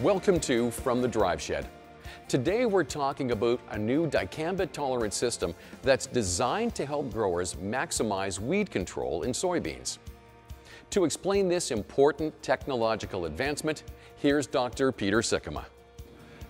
Welcome to From the Drive Shed. Today we're talking about a new dicamba tolerant system that's designed to help growers maximize weed control in soybeans. To explain this important technological advancement, here's Dr. Peter Sikkema.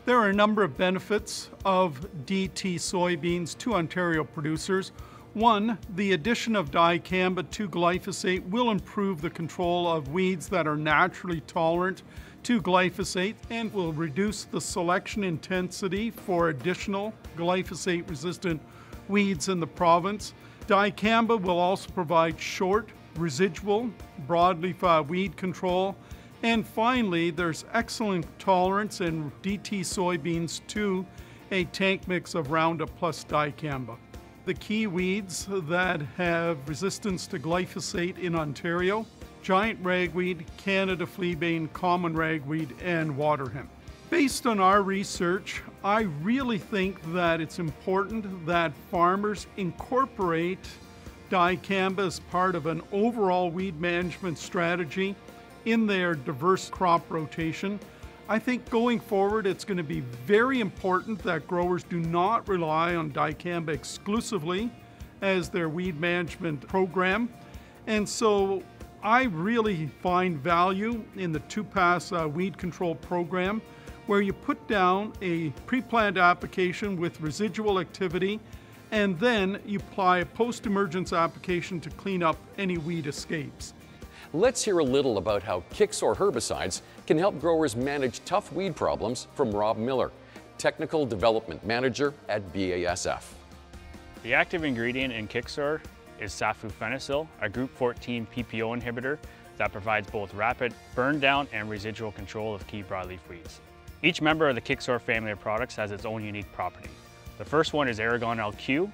There are a number of benefits of DT soybeans to Ontario producers. One, the addition of dicamba to glyphosate will improve the control of weeds that are naturally tolerant to glyphosate and will reduce the selection intensity for additional glyphosate-resistant weeds in the province. Dicamba will also provide short, residual, broadleaf weed control. And finally, there's excellent tolerance in DT soybeans to a tank mix of Roundup plus dicamba. The key weeds that have resistance to glyphosate in Ontario: giant ragweed, Canada fleabane, common ragweed, and water hemp. Based on our research, I really think that it's important that farmers incorporate dicamba as part of an overall weed management strategy in their diverse crop rotation. I think going forward, it's going to be very important that growers do not rely on dicamba exclusively as their weed management program. And so I really find value in the two-pass weed control program, where you put down a pre-planned application with residual activity, and then you apply a post-emergence application to clean up any weed escapes. Let's hear a little about how Kixor herbicides can help growers manage tough weed problems from Rob Miller, Technical Development Manager at BASF. The active ingredient in Kixor is saflufenicil, a group 14 PPO inhibitor that provides both rapid burn down and residual control of key broadleaf weeds. Each member of the Kixor family of products has its own unique property. The first one is Aragon LQ,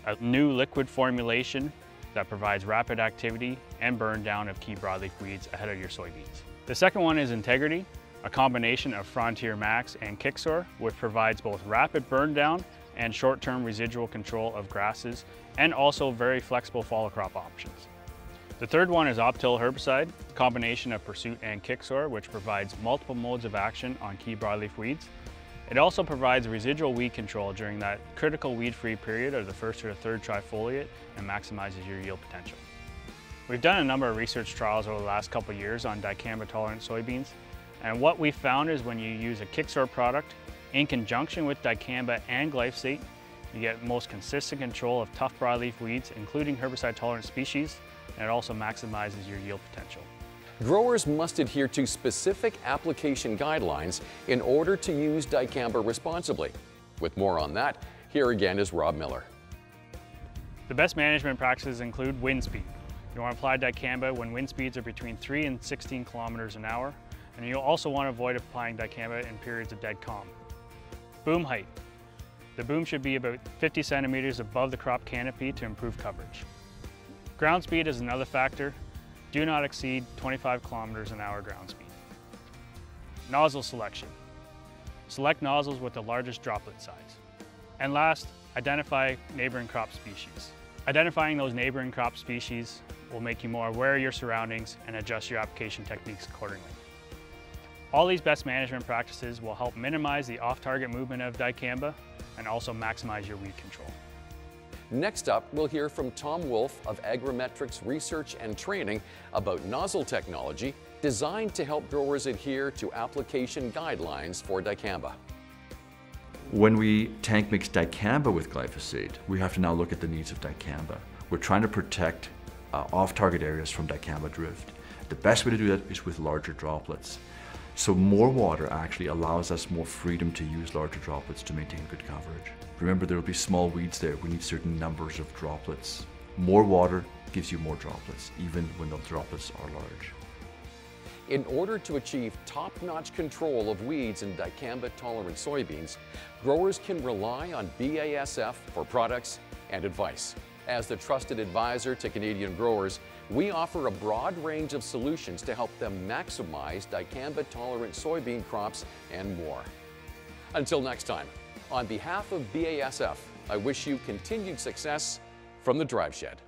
a new liquid formulation that provides rapid activity and burn down of key broadleaf weeds ahead of your soybeans. The second one is Integrity, a combination of Frontier Max and Kixor, which provides both rapid burn down and short-term residual control of grasses, and also very flexible follow crop options. The third one is Optil herbicide, a combination of Pursuit and Kixor, which provides multiple modes of action on key broadleaf weeds. It also provides residual weed control during that critical weed-free period of the first or the third trifoliate and maximizes your yield potential. We've done a number of research trials over the last couple of years on dicamba-tolerant soybeans, and what we found is when you use a Kixor product in conjunction with dicamba and glyphosate, you get most consistent control of tough broadleaf weeds, including herbicide-tolerant species, and it also maximizes your yield potential. Growers must adhere to specific application guidelines in order to use dicamba responsibly. With more on that, here again is Rob Miller. The best management practices include wind speed. You want to apply dicamba when wind speeds are between 3 and 16 kilometers an hour, and you'll also want to avoid applying dicamba in periods of dead calm. Boom height. The boom should be about 50 centimeters above the crop canopy to improve coverage. Ground speed is another factor. Do not exceed 25 kilometers an hour ground speed. Nozzle selection. Select nozzles with the largest droplet size. And last, identify neighboring crop species. Identifying those neighboring crop species will make you more aware of your surroundings and adjust your application techniques accordingly. All these best management practices will help minimize the off-target movement of dicamba and also maximize your weed control. Next up, we'll hear from Tom Wolf of Agrimetrics Research and Training about nozzle technology designed to help growers adhere to application guidelines for dicamba. When we tank mix dicamba with glyphosate, we have to now look at the needs of dicamba. We're trying to protect off-target areas from dicamba drift. The best way to do that is with larger droplets. So more water actually allows us more freedom to use larger droplets to maintain good coverage. Remember, there will be small weeds there. We need certain numbers of droplets. More water gives you more droplets, even when the droplets are large. In order to achieve top-notch control of weeds in dicamba-tolerant soybeans, growers can rely on BASF for products and advice. As the trusted advisor to Canadian growers, we offer a broad range of solutions to help them maximize dicamba-tolerant soybean crops and more. Until next time, on behalf of BASF, I wish you continued success from the Drive Shed.